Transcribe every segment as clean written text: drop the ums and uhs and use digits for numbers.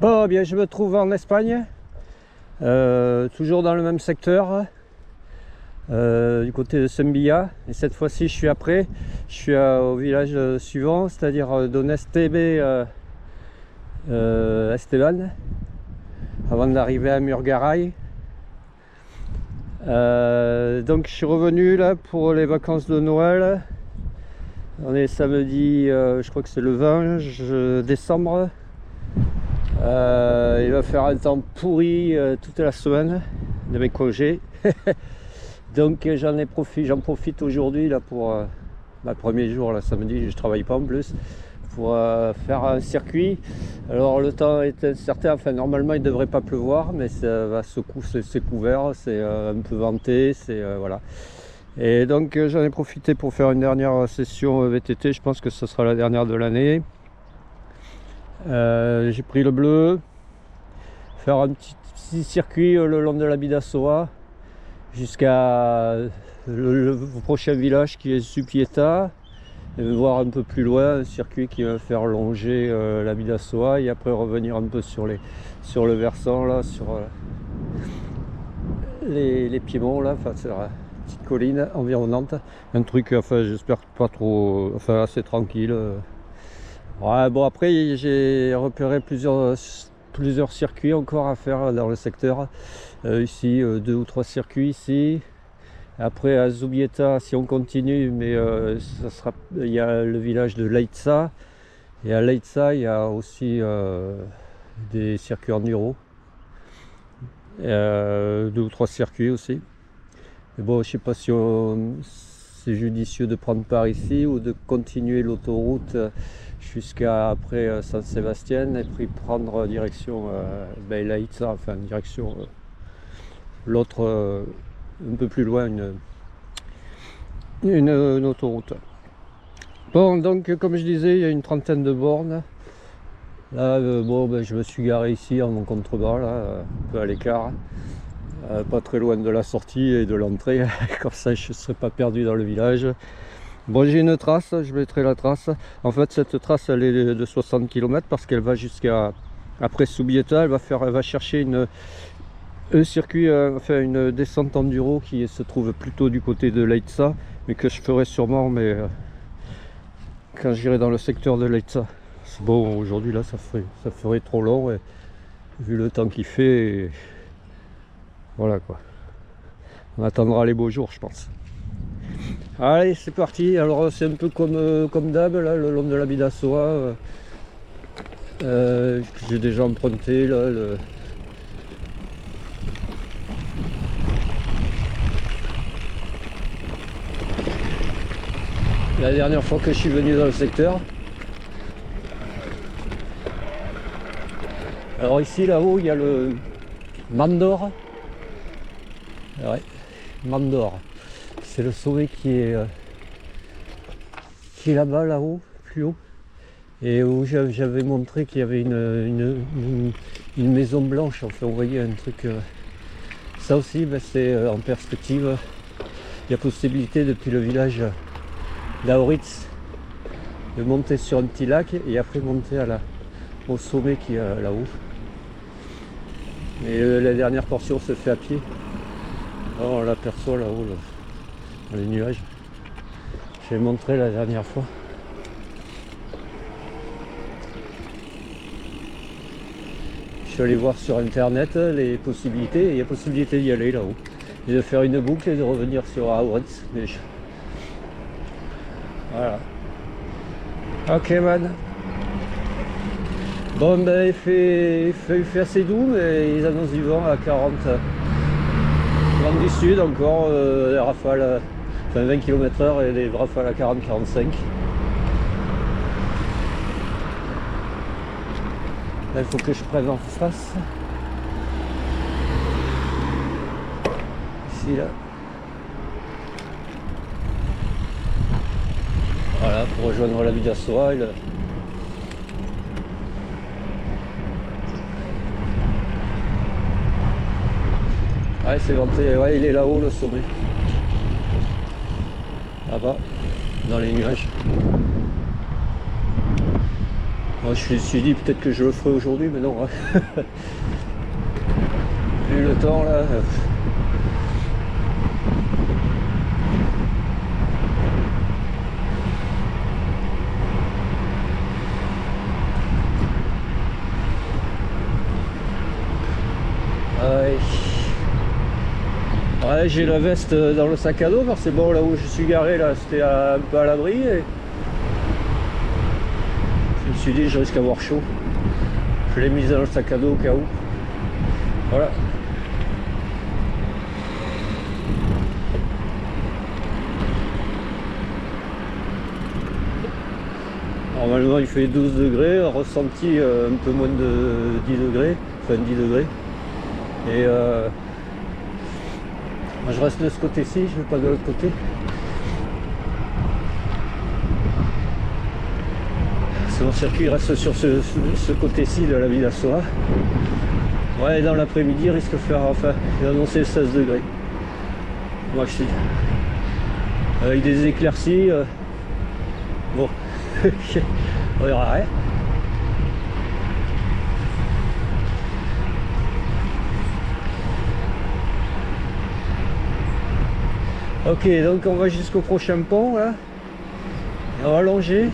Bon, bien, je me trouve en Espagne, toujours dans le même secteur, du côté de Sembilla. Et cette fois-ci, je suis au village suivant, c'est-à-dire Donestebe Esteban, avant d'arriver à Murgaray. Donc, je suis revenu là pour les vacances de Noël. On est samedi, je crois que c'est le 20 décembre. Il va faire un temps pourri toute la semaine de mes congés. Donc j'en profite aujourd'hui là pour ma premier jour, là, samedi, je travaille pas en plus, pour faire un circuit. Alors le temps est incertain, enfin normalement il ne devrait pas pleuvoir, mais ça va c'est couvert, c'est un peu venté, voilà. Et donc j'en ai profité pour faire une dernière session VTT, je pense que ce sera la dernière de l'année. J'ai pris le bleu, faire un petit circuit le long de la Bidassoa jusqu'à le prochain village qui est Zubieta, et voir un peu plus loin un circuit qui va faire longer la Bidassoa et après revenir un peu sur le versant là, sur les piémonts là, enfin c'est la petite colline environnante, un truc, enfin j'espère pas trop, enfin assez tranquille. Ouais, bon, après j'ai repéré plusieurs circuits encore à faire dans le secteur. Ici 2 ou 3 circuits ici. Après à Zubieta, si on continue, mais il y a le village de Leitza. Et à Leitza, il y a aussi des circuits enduro. 2 ou 3 circuits aussi. Mais bon, je sais pas si c'est judicieux de prendre part ici ou de continuer l'autoroute jusqu'à après San Sébastien et puis prendre direction Leitza, enfin direction l'autre un peu plus loin, une autoroute. Bon, donc comme je disais, il y a une trentaine de bornes. Là, je me suis garé ici en contrebas, là, un peu à l'écart, pas très loin de la sortie et de l'entrée, comme ça je ne serai pas perdu dans le village. Bon, j'ai une trace, je mettrai la trace. En fait, cette trace, elle est de 60 km parce qu'elle va jusqu'à après Zubieta. Elle va chercher un circuit, enfin une descente enduro qui se trouve plutôt du côté de Leitza, mais que je ferai sûrement, mais quand j'irai dans le secteur de Leitza. Bon, aujourd'hui là, ça ferait trop long, et, vu le temps qu'il fait, et voilà quoi. On attendra les beaux jours, je pense. Allez, c'est parti. Alors c'est un peu comme d'hab là, le long de la Bidassoa. J'ai déjà emprunté là, la dernière fois que je suis venu dans le secteur. Alors ici, là-haut, il y a le Mandor. Ouais, Mandor. C'est le sommet qui est là-bas, là-haut, plus haut. Et où j'avais montré qu'il y avait une maison blanche. Enfin, on voyait un truc. Ça aussi, c'est en perspective. Il y a possibilité depuis le village d'Auritz de monter sur un petit lac et après monter au sommet qui est là-haut. Et la dernière portion se fait à pied. Alors, on l'aperçoit là-haut, dans les nuages. Je l'ai montré la dernière fois. Je suis allé voir sur internet les possibilités, et il y a possibilité d'y aller là-haut. Et de faire une boucle et de revenir sur Auritz. Voilà. Ok man. Bon ben il fait assez doux, mais ils annoncent du vent à 40. Vent du sud encore, les rafales, enfin 20 km/h et les rafales à 40-45. Là il faut que je prenne en face. Ici là. Voilà, pour rejoindre la Bidassoa. Ouais, c'est venté, ouais, il est là-haut le sommet. Là-bas, dans les nuages. Moi je me suis dit peut-être que je le ferai aujourd'hui, mais non. Hein. Vu le temps là. Ouais. Ouais, j'ai la veste dans le sac à dos parce que bon, là où je suis garé là c'était un peu à l'abri et je me suis dit je risque d'avoir chaud. Je l'ai mise dans le sac à dos au cas où. Voilà. Normalement il fait 12 degrés, ressenti un peu moins de 10 degrés, enfin 10 degrés. Et je reste de ce côté-ci, je ne vais pas de l'autre côté. Mon circuit reste sur ce côté-ci de la Villa Soa. Ouais, dans l'après-midi, il risque de faire, enfin, il a annoncé 16 degrés. Moi, je suis avec des éclaircies. Bon, on verra. Hein. Ok, donc on va jusqu'au prochain pont là. Et on va longer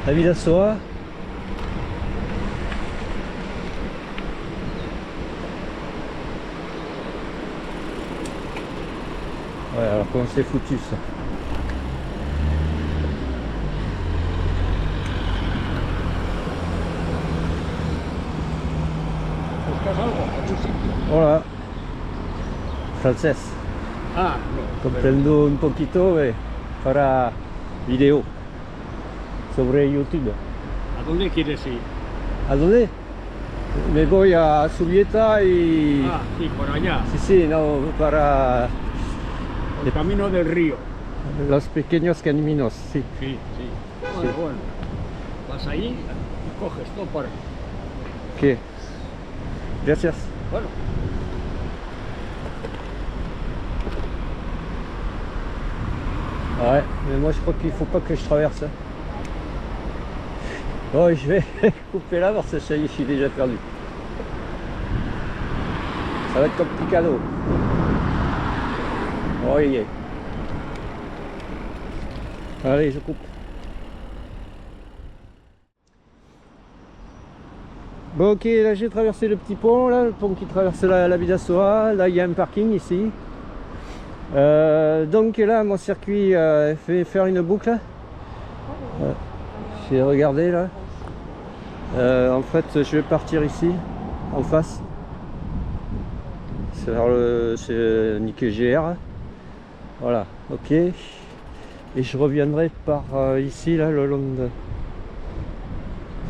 la Villa Soa. Ouais, alors comment c'est foutu ça? Hola, francés. Ah, no. Comprendo un poquito para video sobre YouTube. ¿A dónde quieres ir? ¿A dónde? Me voy a Zubieta y... Ah, sí, por allá, Sí, sí, no, para el camino del río. los pequeños caminos, sí. Sí, sí. Bueno, bueno. Vas ahí y coges todo por... Ok. Gracias. Bueno. Ouais, mais moi je crois qu'il faut pas que je traverse. Bon, je vais couper là parce que ça y est, je suis déjà perdu. Ça va être complicado. Oh, yeah. Allez, je coupe. Bon, ok, là j'ai traversé le petit pont, là, le pont qui traverse la Villa Soa. Là, il y a un parking ici. Donc là, mon circuit fait faire une boucle. J'ai regardé là. En fait, je vais partir ici, en face. C'est vers c'est Nike GR. Voilà, ok. Et je reviendrai par ici, là, le long de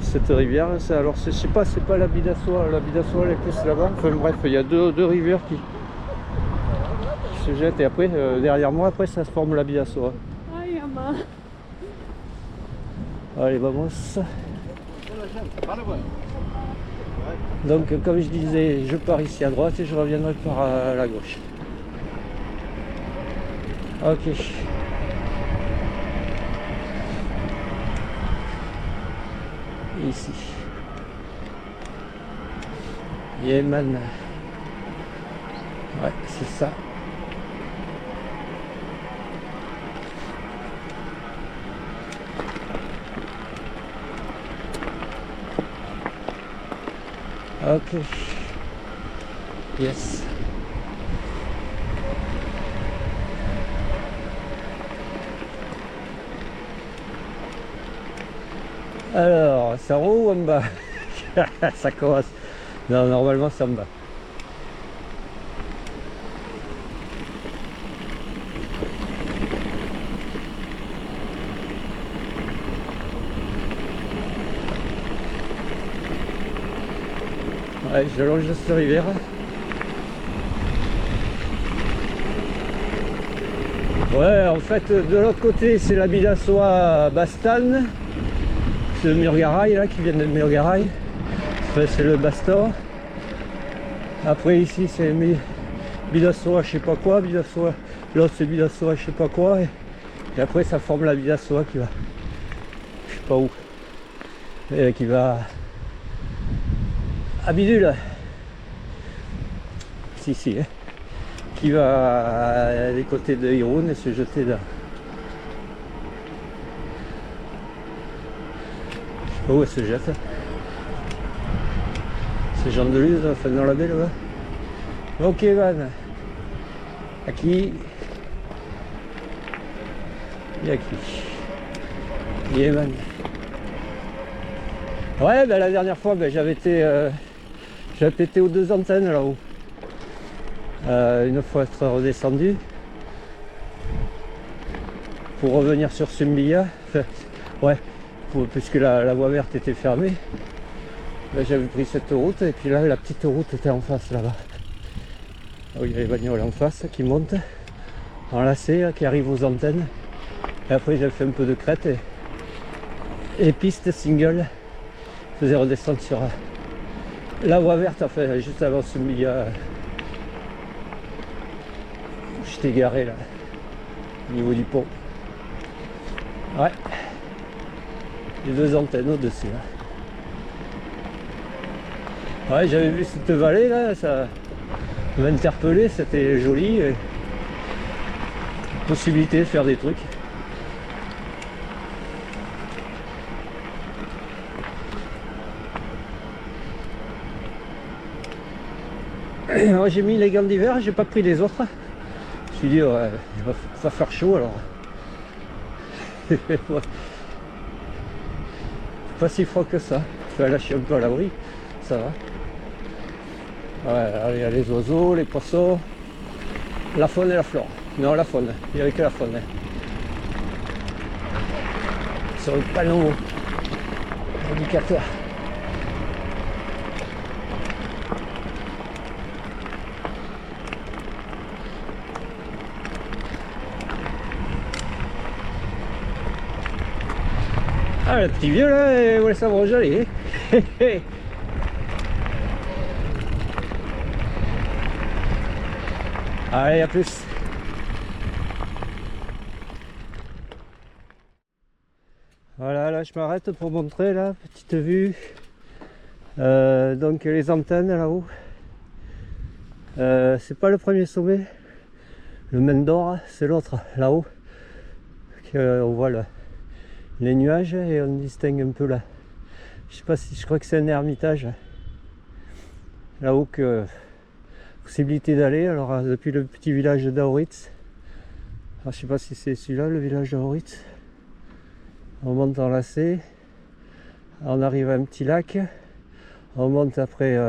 cette rivière. Alors, je sais pas, c'est pas la Villa Soa. La Villa Soa, elle est plus là-bas. Enfin bref, il y a deux rivières qui se jettent. Et après, derrière moi, après, ça se forme la Villa Soa. Ay, mamá. Allez, vamos. Donc, comme je disais, je pars ici à droite et je reviendrai par la gauche. Ok. Ici. Yemen. Ouais, c'est ça. Ok. Yes. Alors, c'est en haut ou en bas? Ça commence. Non, normalement c'est en bas. Ouais, je longe cette rivière. Ouais, en fait, de l'autre côté, c'est la Villa Soa Bastan. C'est le Murgaray, là, qui vient de Murgaray. Enfin, c'est le Bastor. Après, ici, c'est Villa Soa, je sais pas quoi. Villa Soa, là, c'est Villa Soa, je sais pas quoi. Et après, ça forme la Villa Soa qui va, je sais pas où. et qui va à Bidule. Si, hein. Qui va des côtés de Irun et se jeter là. Je sais pas où elle se jette. C'est Jean de Luz, enfin dans la baie là-bas. Ok Van. À qui? Et à qui? Et Van. Ouais, ben, la dernière fois, ben, j'avais été aux 2 antennes là-haut. Une fois être redescendu pour revenir sur Sumbia. Enfin, ouais, puisque la voie verte était fermée. Ben, j'avais pris cette route et puis là la petite route était en face là-bas. Il y a les bagnoles en face qui montent en lacet, qui arrivent aux antennes. Et après j'ai fait un peu de crête et piste single. Je faisais redescendre sur la voie verte, enfin juste avant Sumbia. J'étais garé là, au niveau du pont. Ouais. Les 2 antennes au-dessus là. Ouais, j'avais vu cette vallée là, ça m'a interpellé, c'était joli. Et possibilité de faire des trucs. Moi j'ai mis les gants d'hiver, j'ai pas pris les autres. Je me suis dit ouais, il va faire chaud alors. Ouais. Pas si froid que ça. Je vais lâcher un peu à l'abri, ça va. Ouais, il y a les oiseaux, les poissons, la faune et la flore. Non, la faune, il n'y avait que la faune. Sur le panneau indicateur. Ah, le petit vieux là, il voulait savoir où j'allais. Allez, à plus. Voilà, là je m'arrête pour montrer la petite vue. Donc les antennes là-haut. C'est pas le premier sommet. Le Mendor, c'est l'autre là-haut. On voit les nuages et on distingue un peu là. Je sais pas si, je crois que c'est un ermitage. Là-haut que possibilité d'aller. Alors depuis le petit village d'Auritz. Alors je sais pas si c'est celui-là, le village d'Auritz. On monte en lacet. On arrive à un petit lac. On monte après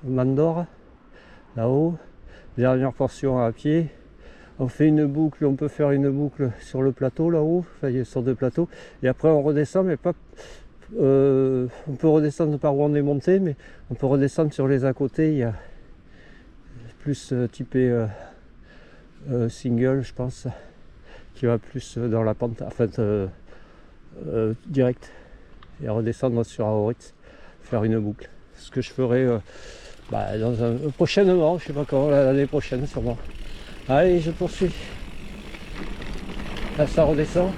Mandor, là-haut. Dernière portion à pied. On fait une boucle, on peut faire une boucle sur le plateau là-haut, enfin il y a une sorte de plateau, et après on redescend, mais pas. On peut redescendre par où on est monté, mais on peut redescendre sur les à côté, il y a plus typé single, je pense, qui va plus dans la pente, en fait, direct, et redescendre sur Auritz, faire une boucle. Ce que je ferai dans prochainement, je sais pas quand, l'année prochaine sûrement. Allez, je poursuis. Là, ça redescend.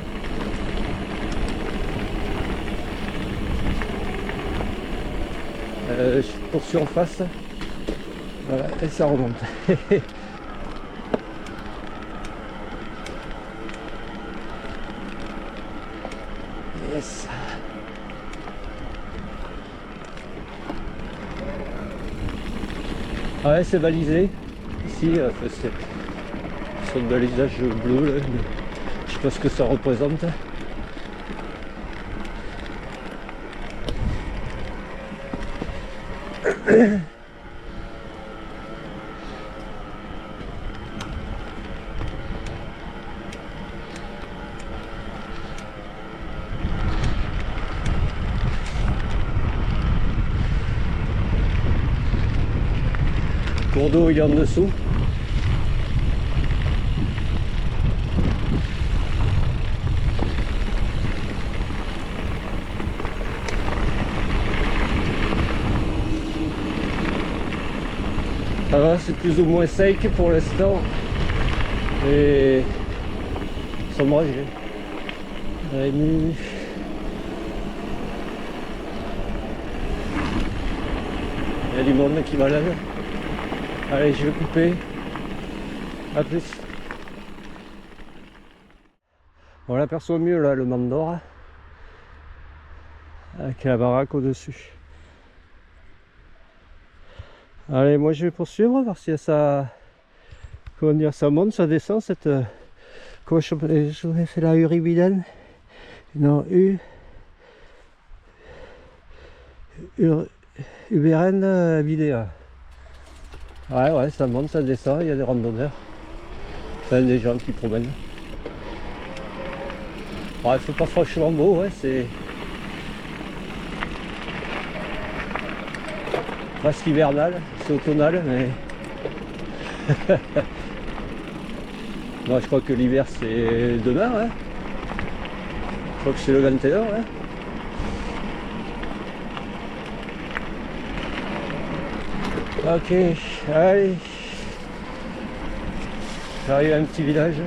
Je poursuis en face. Voilà, et ça remonte. Yes. Ouais, c'est balisé. Ici, c'est sur le balisage bleu, là. Je sais pas ce que ça représente. Le cours d'eau il est en dessous. Ça va, c'est plus ou moins sec pour l'instant. Et sombrage. du monde qui balade. Allez, je vais couper. A plus. On l'aperçoit mieux là, le Mandor. Avec la baraque au-dessus. Allez, moi je vais poursuivre parce que ça... Comment dire, ça monte, ça descend cette... Comment je vais faire la Uribiden? Non, UBRN Vidéa. Ouais, ça monte, ça descend, il y a des randonneurs. Enfin, des gens qui promènent. Ouais, il fait pas franchement beau, ouais, c'est... presque hivernal, c'est automnal, mais... Moi je crois que l'hiver c'est demain, ouais. Je crois que c'est le 21, ouais. Ok, allez. J'arrive à un petit village.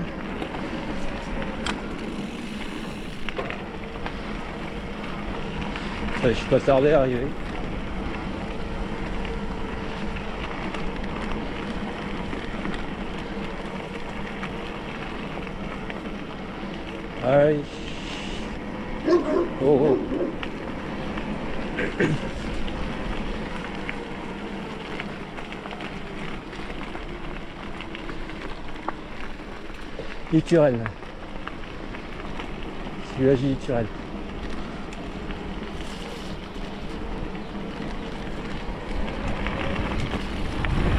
Je suis pas tardé à arriver. Allez. Oh. Liturel. C'est le village de Liturel.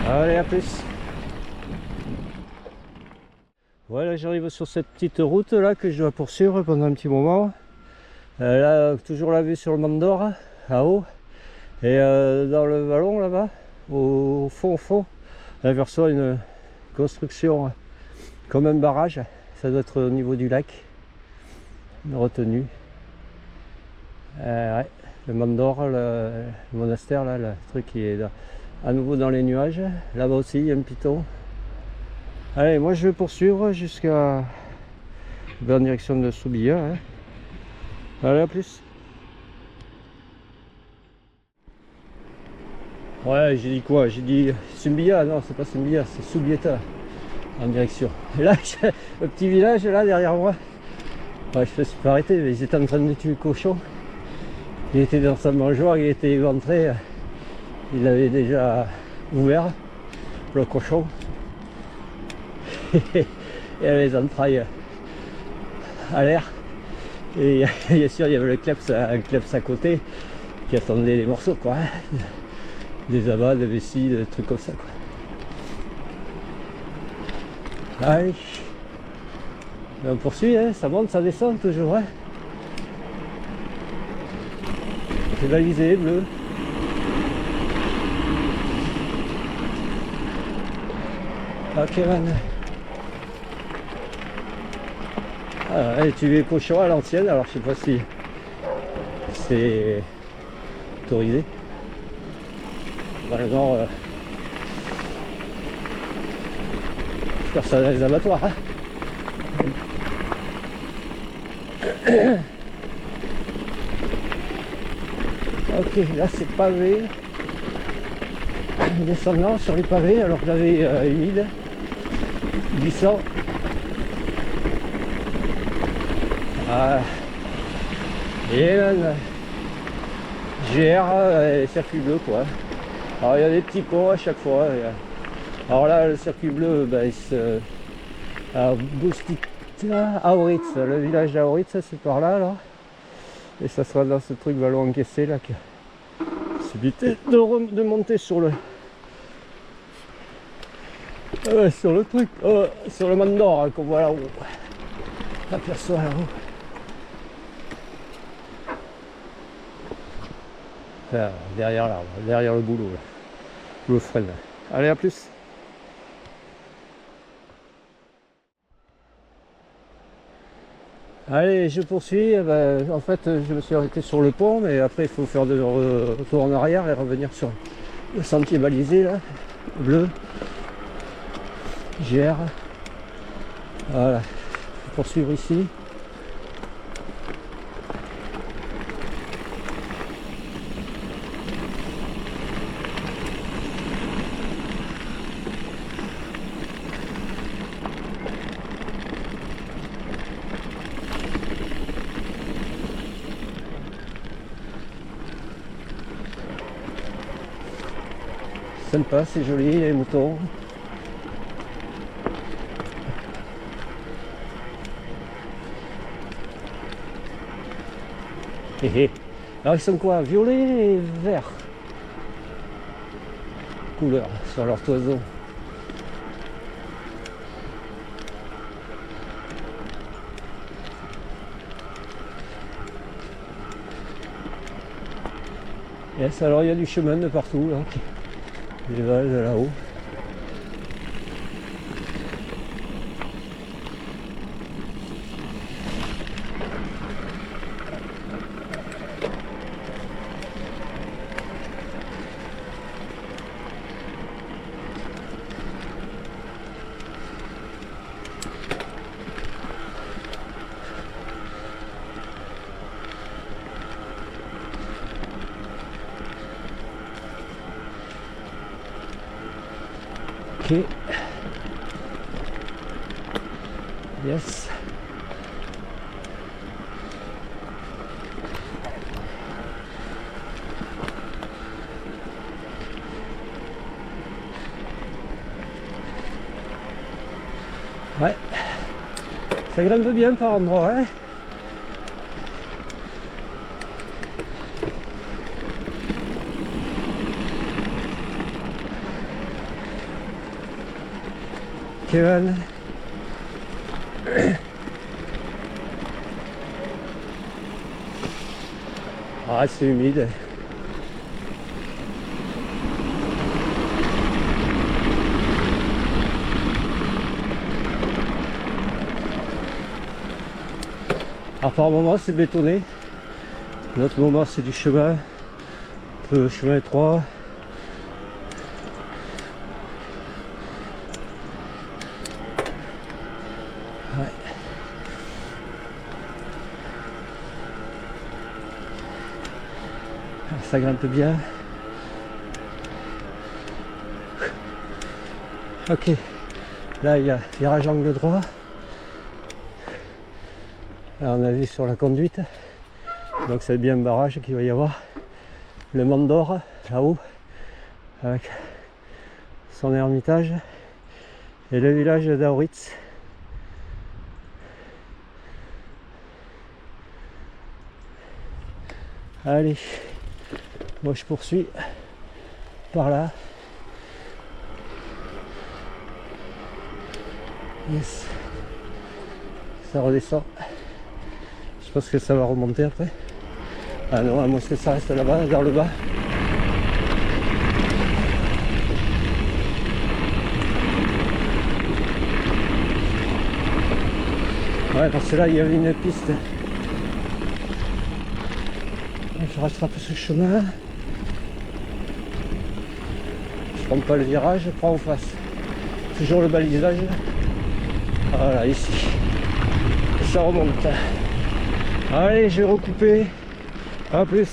Allez, à plus. Voilà, j'arrive sur cette petite route là que je dois poursuivre pendant un petit moment. Là, toujours la vue sur le Mandor, là-haut. Et dans le vallon là-bas, au fond, on aperçoit une construction comme un barrage. Ça doit être au niveau du lac, une retenue. Ouais, le Mandor, le monastère là, le truc qui est à nouveau dans les nuages. Là-bas aussi, il y a un piton. Allez, moi je vais poursuivre jusqu'à en direction de Soubia. Hein. Allez, à plus. Ouais, j'ai dit quoi? J'ai dit Sumbia, non, c'est pas Sumbia, c'est Soubieta en direction. Et là, le petit village là derrière moi. Ouais, je me suis pas arrêté, mais ils étaient en train de tuer le cochon. Il était dans sa mangeoire, il était éventré. Il avait déjà ouvert le cochon. Il y avait les entrailles à l'air. Et bien sûr, il y avait un kleps à côté qui attendait les morceaux, quoi. Des abats, des vessies, des trucs comme ça, quoi. Allez. On poursuit, hein. Ça monte, ça descend toujours. Hein. C'est balisé, bleu. Ok, man. Ah, tu es cochon à l'ancienne, alors je sais pas si c'est autorisé. Dans le nord, faire ça dans les abattoirs. Hein. Ok, là c'est pavé. Descendant sur les pavés, alors que j'avais humide, glissant. Ah. Et GR et circuit bleu, quoi. Alors il y a des petits ponts à chaque fois. Alors là, le circuit bleu, ben, à Boustica, Auritz, le village d'Auritz, c'est par là, là. Et ça sera dans ce truc vallon encaissé là que c'est évité de monter sur le truc, sur le Mandor hein, qu'on voit là-haut. On aperçoit là-haut. Enfin, derrière l'arbre, derrière le boulot là. Le freine. Allez, à plus. Allez, je poursuis. Ben, en fait, je me suis arrêté sur le pont, mais après, il faut faire de retour en arrière et revenir sur le sentier balisé, là, bleu, GR. Voilà, je vais poursuivre ici. sympa, c'est joli, les moutons. Alors ils sont quoi? Violets et verts. Couleur sur leur toison. Yes, alors il y a du chemin de partout là, les vagues de là-haut. Ok. Yes. Ouais. Ça grimpe bien par endroit, hein. Kevin. Ah, c'est humide. Alors par moment c'est bétonné, d'autres moments c'est du chemin, un peu chemin étroit. Ouais. Ça grimpe bien. Ok, là il y a virage angle droit. Là, on a vu sur la conduite, donc c'est bien un barrage qu'il va y avoir. Le Mont d'Or là-haut, avec son ermitage, et le village d'Auritz. Allez, moi je poursuis par là. Yes. Ça redescend. Je pense que ça va remonter après. Ah non, à moins que ça reste là-bas, vers le bas. Ouais, parce que là, il y avait une piste. Je rattrape ce chemin. Je prends pas le virage, je prends en face. Toujours le balisage. Voilà, ici. Et ça remonte. Allez, je vais recouper. A plus.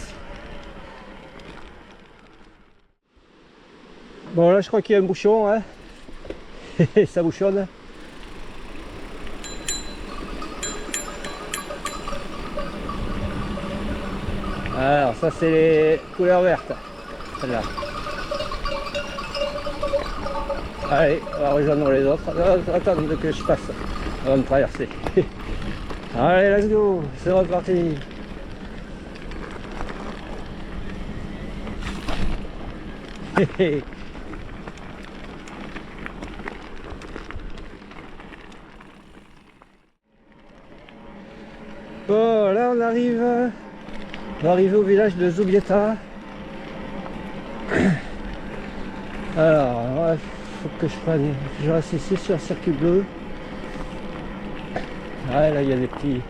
Bon, là, je crois qu'il y a un bouchon, hein. Ça bouchonne. Alors, ça, c'est les couleurs vertes. Celle-là. Allez, on va rejoindre les autres. Attends que je passe avant de traverser. Allez, let's go, c'est reparti. Bon, là on va arriver au village de Zubieta. Alors, il faut que je prenne, je reste ici sur le circuit bleu. Ah, là il y a des petits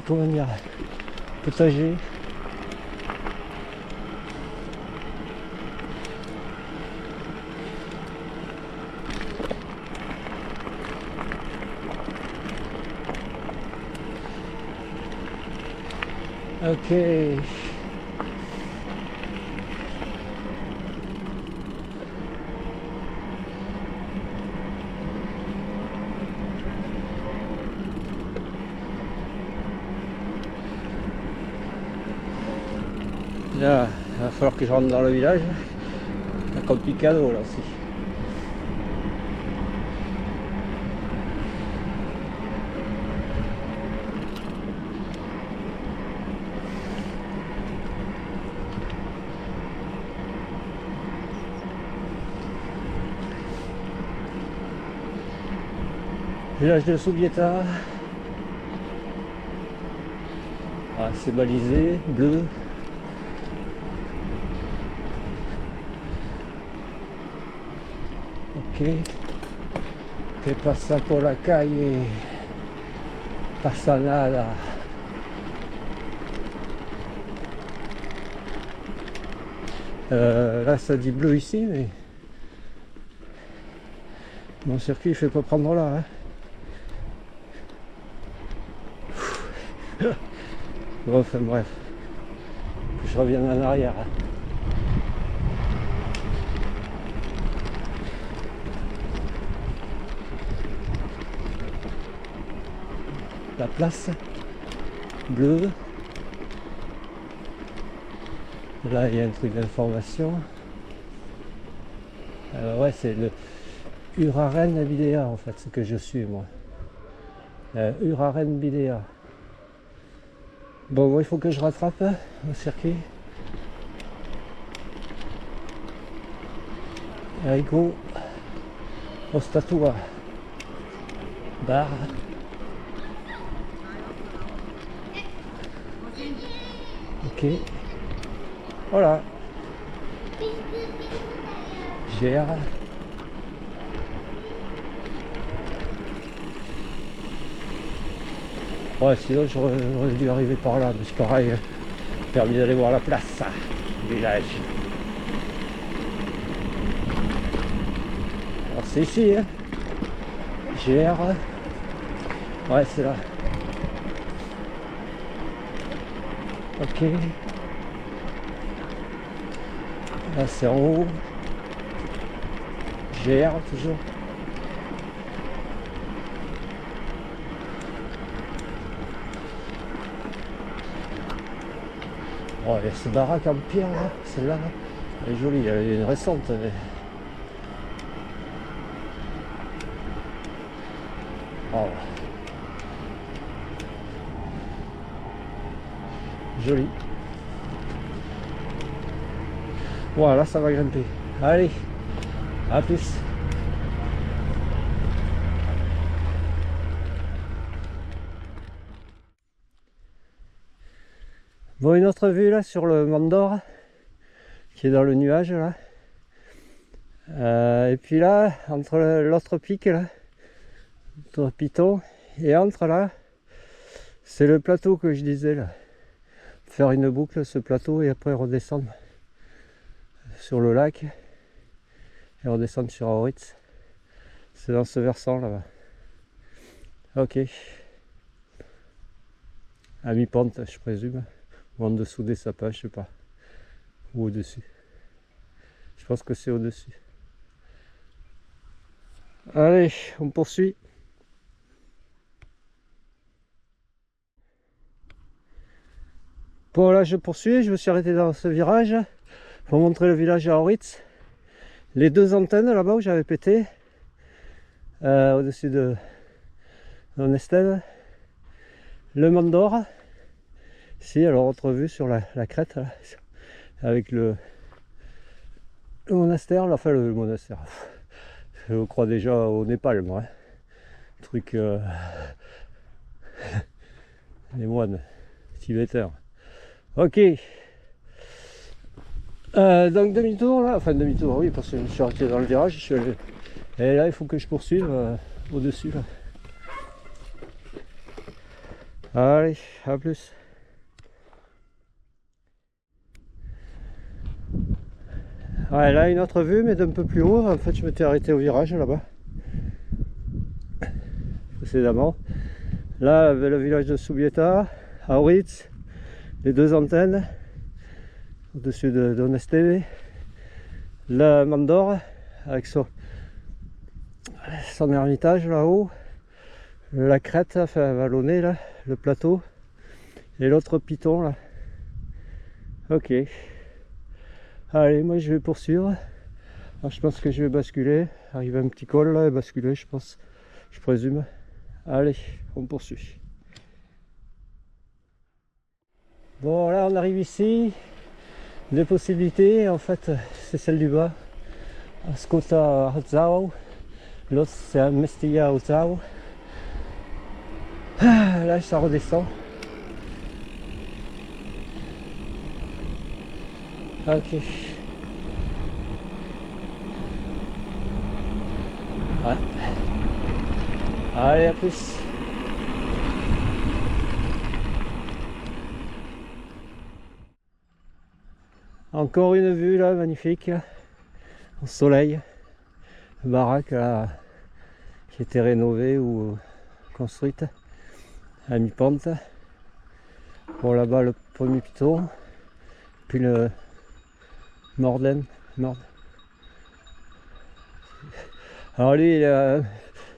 comment dire, potagers. Ok. Là, Il va falloir que je rentre dans le village. C'est complicado là aussi. Village de Subieta. Ah, c'est balisé, bleu. Ok. Que pasa por la calle? Pasa nada. Là ça dit bleu ici, mais mon circuit il fait pas prendre là. Hein. Bon, enfin bref, je reviens en arrière. La place bleue. Là il y a un truc d'information. Ouais, c'est le Uraren Bidea en fait, ce que je suis moi. Uraren Bidea. Bon, il faut que je rattrape le circuit. Arrigo, Ostatua, bar. Ok. Voilà. Gère. Ouais, sinon j'aurais dû arriver par là, mais c'est pareil, permis d'aller voir la place, le village. Alors c'est ici, hein. GR. Ouais, c'est là. Ok. Là c'est en haut. GR toujours. Oh, il y a cette baraque en pierre là, celle-là, là. Elle est jolie, elle est récente. Mais... oh. Joli. Voilà, ça va grimper. Allez, à plus. Bon, une autre vue là sur le Mont d'Or qui est dans le nuage là. Et puis là, entre l'autre pic là, l'autre piton, et entre là, c'est le plateau que je disais là. Faire une boucle ce plateau et après redescendre sur le lac et redescendre sur Auritz. C'est dans ce versant là-bas. Ok. À mi-pente, je présume. Ou en dessous des sapins, je sais pas. Ou au-dessus. Je pense que c'est au-dessus. Allez, on poursuit. Bon là je poursuis, je me suis arrêté dans ce virage pour montrer le village à Auritz. Les deux antennes là-bas où j'avais pété, au-dessus de Estève. Le Mont d'Or. Ici, alors autre vue sur la crête, là, avec le monastère, enfin le monastère. Je crois déjà au Népal, moi. Hein. Truc les moines tibétains. Ok. Donc demi-tour là, enfin demi-tour, oui, parce que je suis arrêté dans le virage, je suis allé... et là il faut que je poursuive au-dessus là. Allez, à plus. Ouais, là une autre vue mais d'un peu plus haut. En fait je m'étais arrêté au virage là-bas précédemment. Là le village de Subieta, Auritz, les deux antennes au-dessus de Donesteve, le Mont d'Or avec son ermitage là-haut, la crête enfin vallonnée là, le plateau et l'autre piton là. Ok. Allez, moi je vais poursuivre. Alors, je pense que je vais basculer. Arriver à un petit col là et basculer, je pense. Je présume. Allez, on poursuit. Bon, là on arrive ici. Deux possibilités. En fait, c'est celle du bas. Skota Zao. L'autre c'est un Mestilla Zao. Là ça redescend. Ok. Ouais. Allez, à plus. Encore une vue là, magnifique. Au soleil. Baraque là, qui était rénovée ou construite à mi-pente. Bon, là-bas le premier piton. Puis le Norden. Alors lui,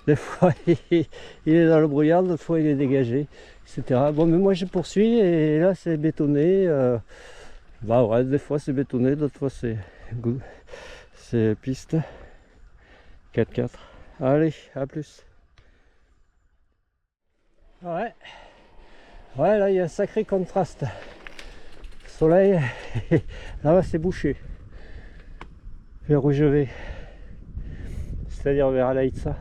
des fois il est dans le brouillard, d'autres fois il est dégagé, etc. Bon, mais moi je poursuis et là c'est bétonné. Bah ouais, des fois c'est bétonné, d'autres fois c'est piste. 4x4. Allez, à plus. Ouais. Ouais, là il y a un sacré contraste. Soleil, là-bas c'est bouché. Vers où je vais. C'est-à-dire vers Alaïtsa.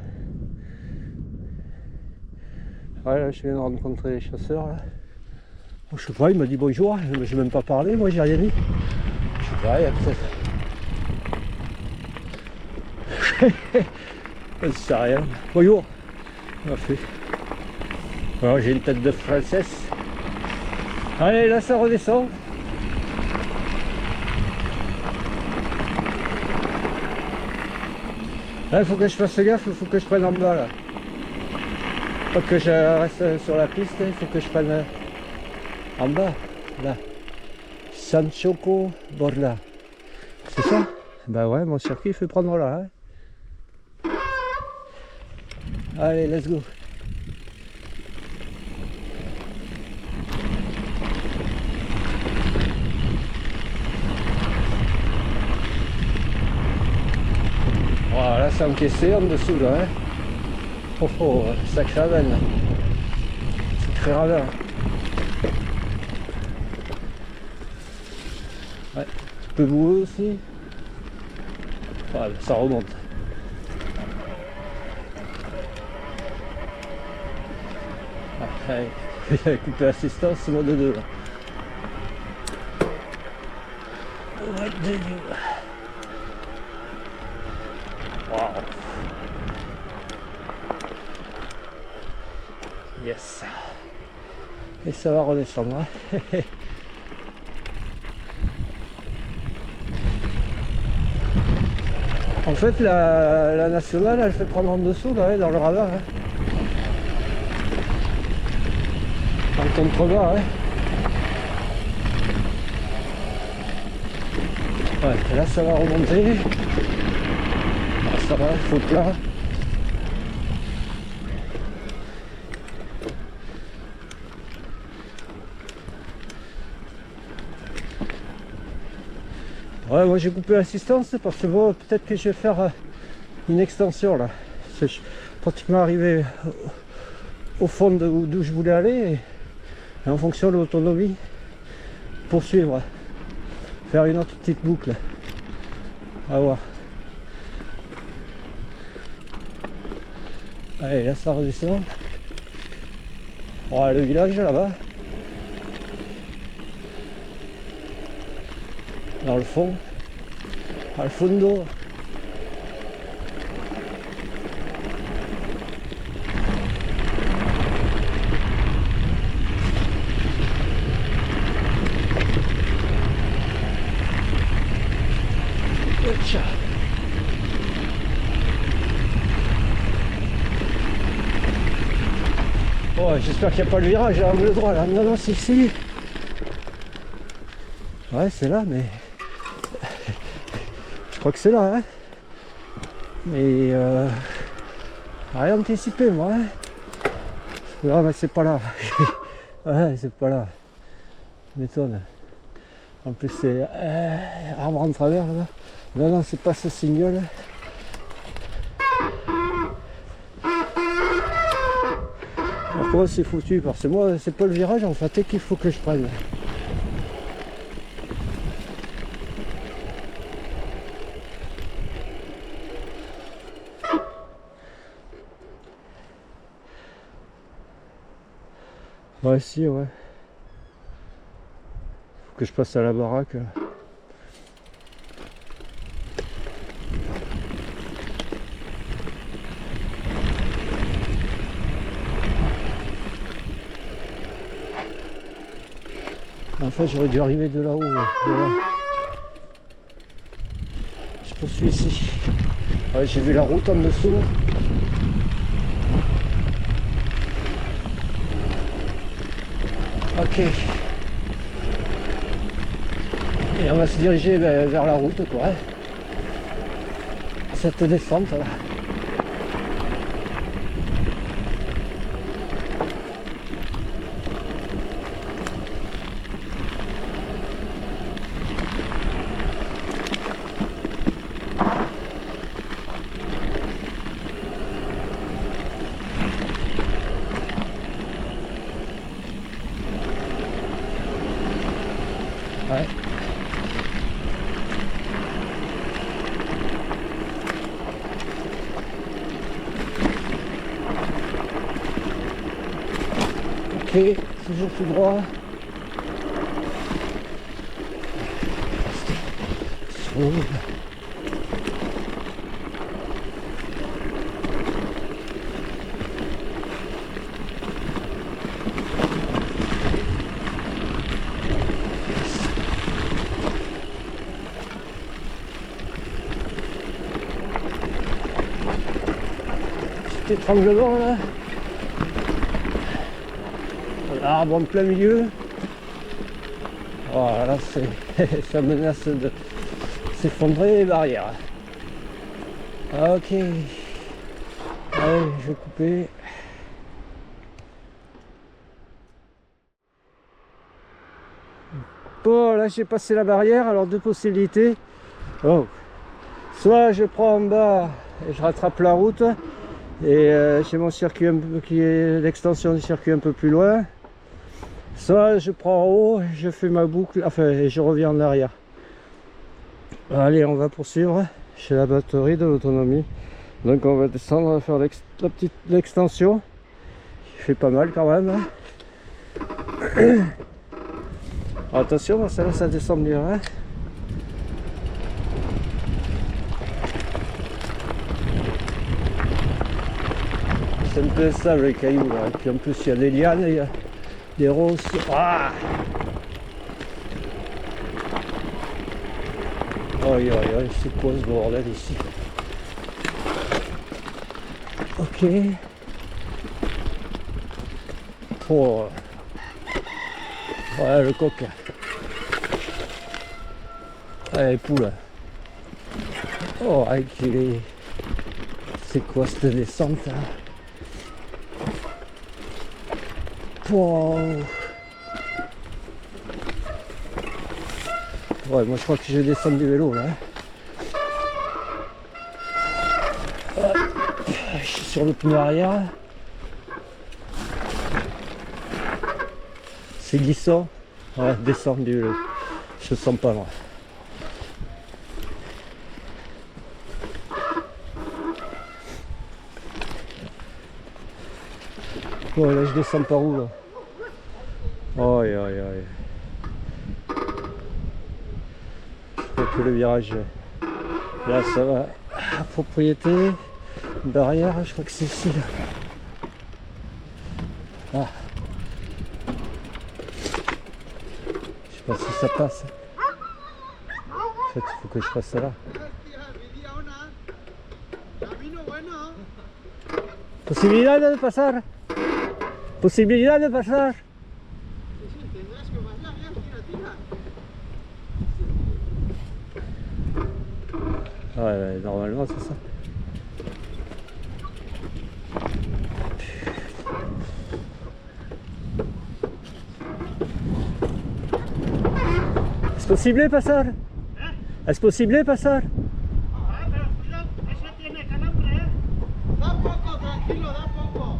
Ouais, là je viens de rencontrer les chasseurs là. Je sais pas, il m'a dit bonjour, mais j'ai même pas parlé, moi j'ai rien dit. Je sais pas, il y a peut-être. Je sais rien. Bonjour. Merci. Alors j'ai une tête de princesse. Allez, là ça redescend. Là il faut que je fasse gaffe, il faut que je prenne en bas là. Pas que je reste sur la piste, il faut que je prenne en bas, là. Sanchoco Borla. C'est ça? Bah ouais, mon circuit il fait prendre là. Hein. Allez, let's go. Voilà, c'est encaissé en dessous là. Hein. Oh, sacré ravenne. Sacré ravin. Ouais, un peu boueux aussi. Voilà, ça remonte. J'avais coupé l'assistance, mode 2 là. What did you... Wow. Yes. Et ça va redescendre. Hein. En fait, la nationale, elle fait prendre en dessous là, dans le ravin. Hein. En contrebas. Hein. Ouais, et là ça va remonter. Ah, ça va, il faut plat. Ouais, moi j'ai coupé l'assistance parce que bon, peut-être que je vais faire une extension là. Je suis pratiquement arrivé au fond d'où je voulais aller et en fonction de l'autonomie, poursuivre, faire une autre petite boucle. À voir. Allez, là ça redescend. Oh, le village là-bas. Dans le fond. Al fondo. Oh, j'espère qu'il n'y a pas le virage à l'angle droit là. Non, non, c'est ici. Ouais, c'est là, mais je crois que c'est là. Hein. Mais rien anticipé, moi. Hein. Non, mais c'est pas là. Ouais, c'est pas là. M'étonne. En plus c'est arbre en travers là. Là non, c'est pas ce single. Alors comment c'est foutu? Parce que moi c'est pas le virage en fait qu'il faut que je prenne. Ouais si ouais. Faut que je passe à la baraque. En fait j'aurais dû arriver de là-haut. Voilà. Je poursuis ici. Ouais, j'ai vu la route en dessous. Ok. Et on va se diriger vers la route quoi. Cette descente là. Ouais. Ok, toujours tout droit. Oh. Petit étranglement là. L'arbre en plein milieu. Oh là c'est ça menace de s'effondrer les barrières. Ok. Allez, je vais couper. Bon là j'ai passé la barrière, alors deux possibilités. Oh. Soit je prends en bas et je rattrape la route et j'ai mon circuit qui est l'extension du circuit un peu plus loin. Soit je prends en haut, je fais ma boucle, enfin et je reviens en arrière. Allez, on va poursuivre chez la batterie de l'autonomie. Donc on va descendre, on va faire la petite l'extension. Il fait pas mal quand même. Attention, celle-là ça descend bien. Hein. C'est un peu sable les cailloux là. Et puis en plus il y a des lianes, il y a des roses. Ah, aïe aïe aïe, c'est quoi ce bordel ici? Ok. Oh. Ouais, le coq. Ouais, les poules. Oh, avec les... C'est quoi cette descente là? Wow. Ouais, moi je crois que je descends du vélo là. Je suis sur le pneu arrière. C'est glissant. Ouais, descendre du vélo. Je sens pas moi. Ouais, là je descends par où là? Aïe aïe aïe. Je crois que le virage. Là ça va. Propriété. Barrière, je crois que c'est ici là. Ah. Je sais pas si ça passe. En fait, il faut que je fasse ça là. Posibilidad de pasar. Posibilidad de pasar. Ouais, normalement c'est ça. posible pasar? ¿Es posible pasar? Ah, pero cuidado, ese tiene calambre, ¿eh? Da poco, tranquilo, da poco.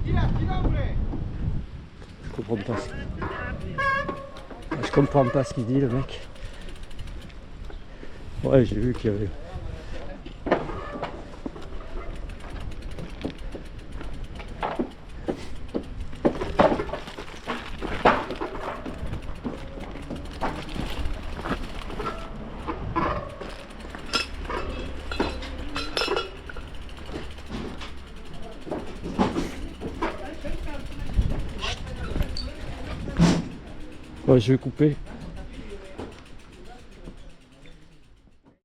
Tira, tira, hombre. Je comprends pas. Je comprends pas ce qu'il dit le mec. Ouais, j'ai vu qu'il y avait. Ouais, je vais couper.